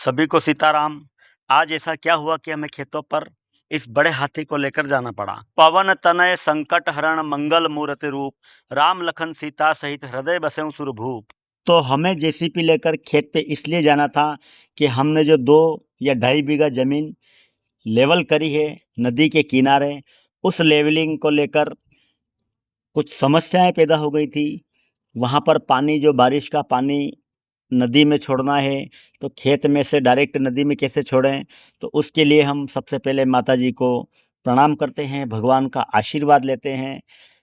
सभी को सीताराम। आज ऐसा क्या हुआ कि हमें खेतों पर इस बड़े हाथी को लेकर जाना पड़ा। पवन तनय संकट हरण मंगल मूर्ति रूप, राम लखन सीता सहित हृदय बसें सुरभूप। तो हमें जेसीपी लेकर खेत पे इसलिए जाना था कि हमने जो 2 या 2.5 बीघा जमीन लेवल करी है नदी के किनारे, उस लेवलिंग को लेकर कुछ समस्याएं पैदा हो गई थी। वहाँ पर पानी, जो बारिश का पानी नदी में छोड़ना है, तो खेत में से डायरेक्ट नदी में कैसे छोड़ें। तो उसके लिए हम सबसे पहले माता जी को प्रणाम करते हैं, भगवान का आशीर्वाद लेते हैं।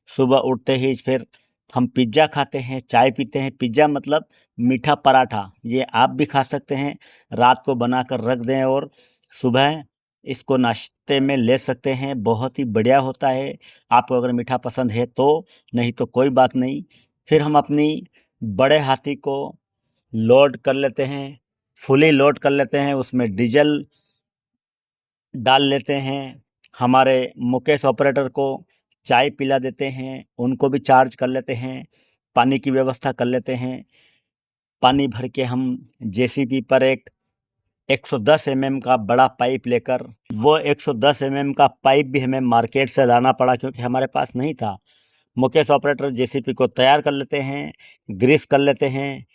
सुबह उठते ही फिर हम पिज्ज़ा खाते हैं, चाय पीते हैं। पिज्ज़ा मतलब मीठा पराठा, ये आप भी खा सकते हैं, रात को बना कर रख दें और सुबह इसको नाश्ते में ले सकते हैं। बहुत ही बढ़िया होता है, आपको अगर मीठा पसंद है तो, नहीं तो कोई बात नहीं। फिर हम अपनी बड़े हाथी को लोड कर लेते हैं, फुली लोड कर लेते हैं, उसमें डीजल डाल लेते हैं। हमारे मुकेश ऑपरेटर को चाय पिला देते हैं, उनको भी चार्ज कर लेते हैं, पानी की व्यवस्था कर लेते हैं। पानी भर के हम जेसीबी पर एक 110 mm का बड़ा पाइप लेकर, वो 110 mm का पाइप भी हमें मार्केट से लाना पड़ा क्योंकि हमारे पास नहीं था। मुकेश ऑपरेटर जेसीपी को तैयार कर लेते हैं, ग्रीस कर लेते हैं,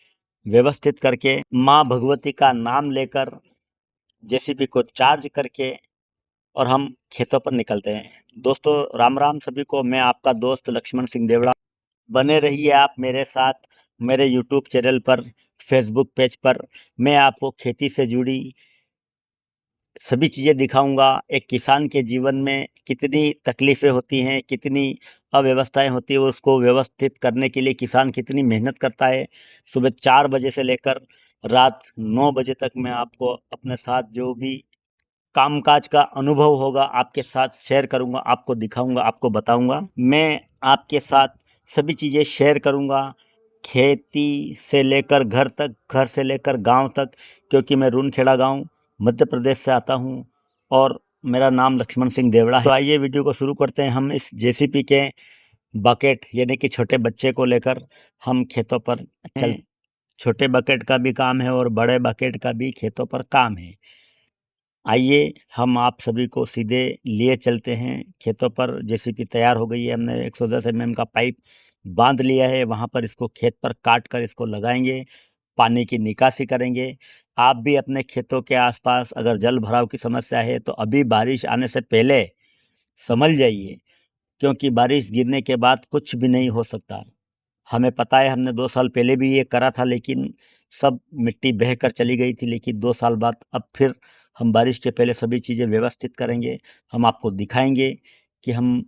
व्यवस्थित करके माँ भगवती का नाम लेकर जेसीबी को चार्ज करके और हम खेतों पर निकलते हैं। दोस्तों राम राम सभी को, मैं आपका दोस्त लक्ष्मण सिंह देवड़ा। बने रहिए आप मेरे साथ मेरे यूट्यूब चैनल पर, फेसबुक पेज पर। मैं आपको खेती से जुड़ी सभी चीज़ें दिखाऊंगा। एक किसान के जीवन में कितनी तकलीफ़ें होती हैं, कितनी अव्यवस्थाएं होती है, उसको व्यवस्थित करने के लिए किसान कितनी मेहनत करता है। सुबह 4 बजे से लेकर रात 9 बजे तक मैं आपको अपने साथ जो भी कामकाज का अनुभव होगा आपके साथ शेयर करूंगा, आपको दिखाऊंगा, आपको बताऊंगा। मैं आपके साथ सभी चीज़ें शेयर करूंगा, खेती से लेकर घर तक, घर से लेकर गांव तक, क्योंकि मैं रूनखेड़ा गांव मध्य प्रदेश से आता हूं और मेरा नाम लक्ष्मण सिंह देवड़ा है। तो आइए वीडियो को शुरू करते हैं। हम इस जेसीपी के बकेट यानी कि छोटे बच्चे को लेकर हम खेतों पर चल। छोटे बकेट का भी काम है और बड़े बकेट का भी खेतों पर काम है। आइए हम आप सभी को सीधे लिए चलते हैं खेतों पर। जेसीपी तैयार हो गई है, हमने 110 mm का पाइप बांध लिया है। वहाँ पर इसको खेत पर काट कर इसको लगाएंगे, पानी की निकासी करेंगे। आप भी अपने खेतों के आसपास अगर जल भराव की समस्या है तो अभी बारिश आने से पहले संभल जाइए, क्योंकि बारिश गिरने के बाद कुछ भी नहीं हो सकता। हमें पता है, हमने 2 साल पहले भी ये करा था, लेकिन सब मिट्टी बह कर चली गई थी। लेकिन 2 साल बाद अब फिर हम बारिश के पहले सभी चीज़ें व्यवस्थित करेंगे। हम आपको दिखाएंगे कि हम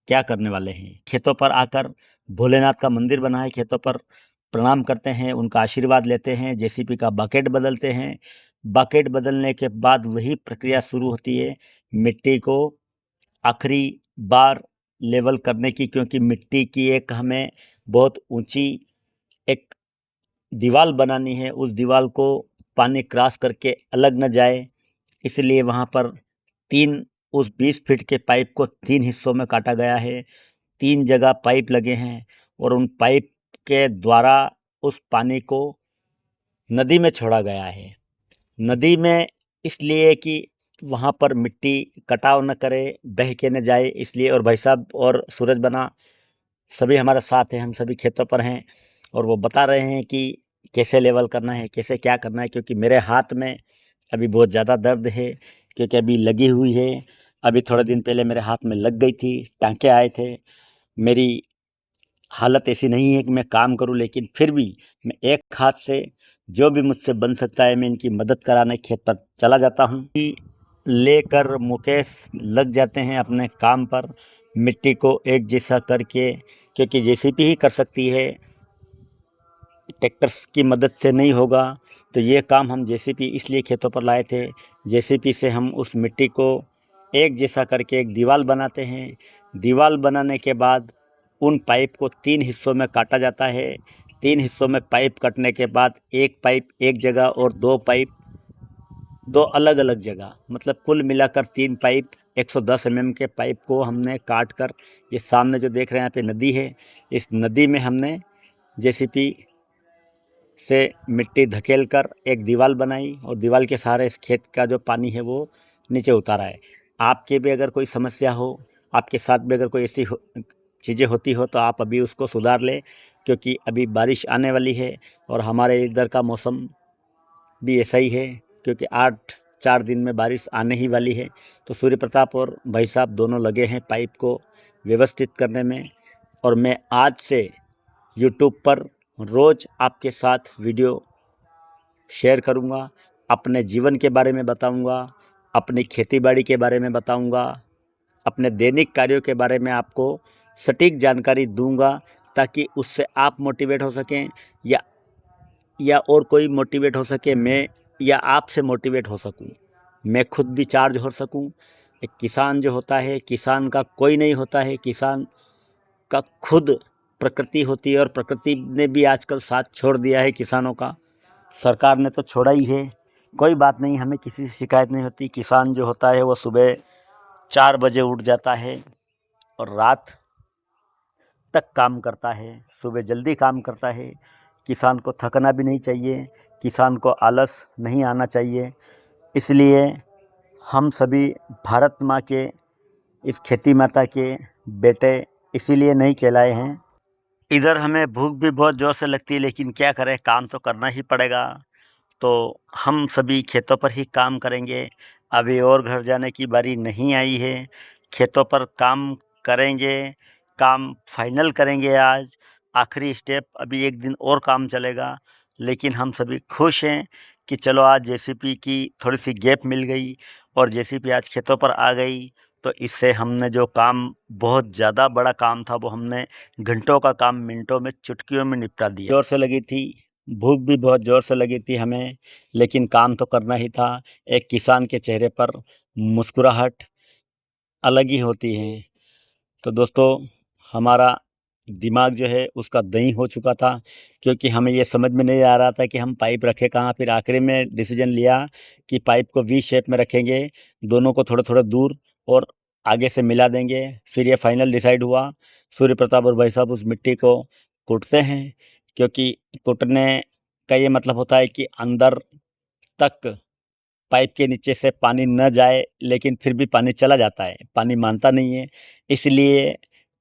क्या करने वाले हैं। खेतों पर आकर भोलेनाथ का मंदिर बना है, खेतों पर प्रणाम करते हैं, उनका आशीर्वाद लेते हैं, जेसीपी का बकेट बदलते हैं। बकेट बदलने के बाद वही प्रक्रिया शुरू होती है मिट्टी को आखिरी बार लेवल करने की, क्योंकि मिट्टी की एक हमें बहुत ऊंची एक दीवार बनानी है। उस दीवार को पानी क्रॉस करके अलग न जाए, इसलिए वहाँ पर 3 उस 20 फीट के पाइप को 3 हिस्सों में काटा गया है। 3 जगह पाइप लगे हैं और उन पाइप के द्वारा उस पानी को नदी में छोड़ा गया है। नदी में इसलिए कि वहाँ पर मिट्टी कटाव न करे, बह के न जाए, इसलिए। और भाई साहब और सूरज बना सभी हमारे साथ हैं, हम सभी खेतों पर हैं और वो बता रहे हैं कि कैसे लेवल करना है, कैसे क्या करना है। क्योंकि मेरे हाथ में अभी बहुत ज़्यादा दर्द है, क्योंकि अभी लगी हुई है। अभी थोड़े दिन पहले मेरे हाथ में लग गई थी, टाँके आए थे। मेरी हालत ऐसी नहीं है कि मैं काम करूं, लेकिन फिर भी मैं एक हाथ से जो भी मुझसे बन सकता है मैं इनकी मदद कराने खेत पर चला जाता हूं। लेकर मुकेश लग जाते हैं अपने काम पर, मिट्टी को एक जैसा करके, क्योंकि जेसीपी ही कर सकती है, ट्रैक्टर्स की मदद से नहीं होगा। तो ये काम हम जेसीपी इसलिए खेतों पर लाए थे। जेसीपी से हम उस मिट्टी को एक जैसा करके एक दीवार बनाते हैं। दीवार बनाने के बाद उन पाइप को 3 हिस्सों में काटा जाता है। 3 हिस्सों में पाइप कटने के बाद एक पाइप एक जगह और 2 पाइप 2 अलग अलग जगह, मतलब कुल मिलाकर 3 पाइप 110 mm के पाइप को हमने काट कर, ये सामने जो देख रहे हैं यहाँ पे नदी है, इस नदी में हमने जेसीपी से मिट्टी धकेल कर एक दीवार बनाई और दीवार के सहारे इस खेत का जो पानी है वो नीचे उतारा है। आपके भी अगर कोई समस्या हो, आपके साथ भी अगर कोई ऐसी चीज़ें होती हो तो आप अभी उसको सुधार लें, क्योंकि अभी बारिश आने वाली है और हमारे इधर का मौसम भी ऐसा ही है, क्योंकि 4 दिन में बारिश आने ही वाली है। तो सूर्य प्रताप और भाई साहब दोनों लगे हैं पाइप को व्यवस्थित करने में, और मैं आज से यूट्यूब पर रोज़ आपके साथ वीडियो शेयर करूंगा, अपने जीवन के बारे में बताऊंगा, अपनी खेतीबाड़ी के बारे में बताऊंगा, अपने दैनिक कार्यों के बारे में आपको सटीक जानकारी दूंगा, ताकि उससे आप मोटिवेट हो सकें या और कोई मोटिवेट हो सके, मैं या आपसे मोटिवेट हो सकूं, मैं खुद भी चार्ज हो सकूं। एक किसान जो होता है, किसान का कोई नहीं होता है, किसान का खुद प्रकृति होती है, और प्रकृति ने भी आजकल साथ छोड़ दिया है किसानों का। सरकार ने तो छोड़ा ही है, कोई बात नहीं, हमें किसी से शिकायत नहीं होती। किसान जो होता है वो सुबह 4 बजे उठ जाता है और रात तक काम करता है, सुबह जल्दी काम करता है। किसान को थकना भी नहीं चाहिए, किसान को आलस नहीं आना चाहिए। इसलिए हम सभी भारत माँ के, इस खेती माता के बेटे इसीलिए नहीं कहलाए हैं। इधर हमें भूख भी बहुत ज़ोर से लगती है, लेकिन क्या करें, काम तो करना ही पड़ेगा। तो हम सभी खेतों पर ही काम करेंगे। अभी और घर जाने की बारी नहीं आई है, खेतों पर काम करेंगे, काम फाइनल करेंगे। आज आखिरी स्टेप, अभी 1 दिन और काम चलेगा, लेकिन हम सभी खुश हैं कि चलो आज जेसीपी की थोड़ी सी गैप मिल गई और जेसीपी आज खेतों पर आ गई। तो इससे हमने जो काम, बहुत ज़्यादा बड़ा काम था, वो हमने घंटों का काम मिनटों में, चुटकियों में निपटा दिया। ज़ोर से लगी थी, भूख भी बहुत ज़ोर से लगी थी हमें, लेकिन काम तो करना ही था। एक किसान के चेहरे पर मुस्कुराहट अलग ही होती है। तो दोस्तों, हमारा दिमाग जो है उसका दही हो चुका था, क्योंकि हमें ये समझ में नहीं आ रहा था कि हम पाइप रखें कहाँ। फिर आखिरी में डिसीजन लिया कि पाइप को वी शेप में रखेंगे, दोनों को थोड़ा थोड़ा दूर और आगे से मिला देंगे। फिर ये फाइनल डिसाइड हुआ। सूर्य प्रताप और भाई साहब उस मिट्टी को कूटते हैं, क्योंकि कूटने का ये मतलब होता है कि अंदर तक पाइप के नीचे से पानी न जाए, लेकिन फिर भी पानी चला जाता है, पानी मानता नहीं है। इसलिए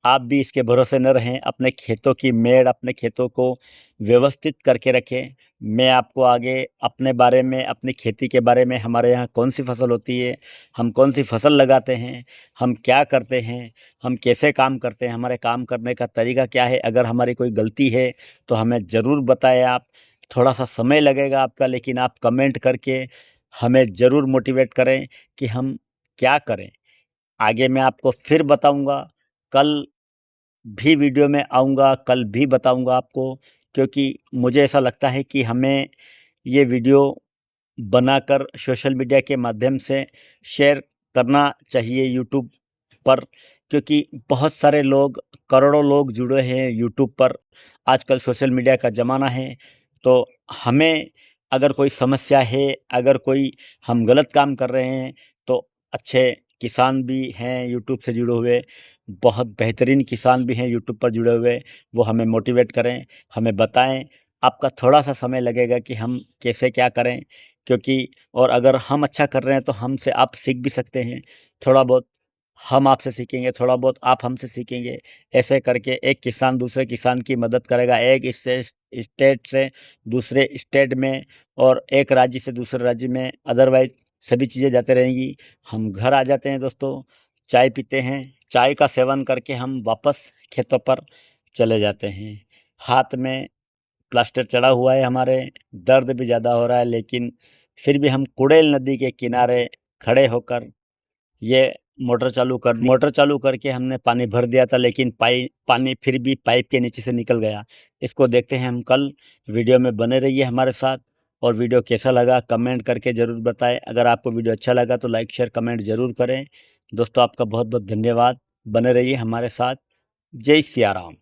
आप भी इसके भरोसे न रहें, अपने खेतों की मेड़, अपने खेतों को व्यवस्थित करके रखें। मैं आपको आगे अपने बारे में, अपनी खेती के बारे में, हमारे यहाँ कौन सी फसल होती है, हम कौन सी फसल लगाते हैं, हम क्या करते हैं, हम कैसे काम करते हैं, हमारे काम करने का तरीका क्या है। अगर हमारी कोई गलती है तो हमें ज़रूर बताएं आप। थोड़ा सा समय लगेगा आपका, लेकिन आप कमेंट करके हमें ज़रूर मोटिवेट करें कि हम क्या करें। आगे मैं आपको फिर बताऊंगा, कल भी वीडियो में आऊँगा, कल भी बताऊंगा आपको, क्योंकि मुझे ऐसा लगता है कि हमें ये वीडियो बनाकर सोशल मीडिया के माध्यम से शेयर करना चाहिए यूट्यूब पर, क्योंकि बहुत सारे लोग, करोड़ों लोग जुड़े हैं यूट्यूब पर। आजकल सोशल मीडिया का ज़माना है, तो हमें अगर कोई समस्या है, अगर कोई हम गलत काम कर रहे हैं, तो अच्छे किसान भी हैं यूट्यूब से जुड़े हुए, बहुत बेहतरीन किसान भी हैं यूट्यूब पर जुड़े हुए, वो हमें मोटिवेट करें, हमें बताएं। आपका थोड़ा सा समय लगेगा कि हम कैसे क्या करें, क्योंकि और अगर हम अच्छा कर रहे हैं तो हमसे आप सीख भी सकते हैं। थोड़ा बहुत हम आपसे सीखेंगे, थोड़ा बहुत आप हमसे सीखेंगे। ऐसे करके एक किसान दूसरे किसान की मदद करेगा, एक स्टेट से दूसरे स्टेट में, और एक राज्य से दूसरे राज्य में, अदरवाइज सभी चीज़ें जाते रहेंगी। हम घर आ जाते हैं दोस्तों, चाय पीते हैं, चाय का सेवन करके हम वापस खेतों पर चले जाते हैं। हाथ में प्लास्टर चढ़ा हुआ है हमारे, दर्द भी ज़्यादा हो रहा है, लेकिन फिर भी हम कुड़ेल नदी के किनारे खड़े होकर ये मोटर चालू करके हमने पानी भर दिया था, लेकिन पानी फिर भी पाइप के नीचे से निकल गया। इसको देखते हैं हम कल। वीडियो में बने रहिए हमारे साथ, और वीडियो कैसा लगा कमेंट करके ज़रूर बताएं। अगर आपको वीडियो अच्छा लगा तो लाइक शेयर कमेंट ज़रूर करें। दोस्तों, आपका बहुत बहुत धन्यवाद। बने रहिए हमारे साथ। जय सिया राम।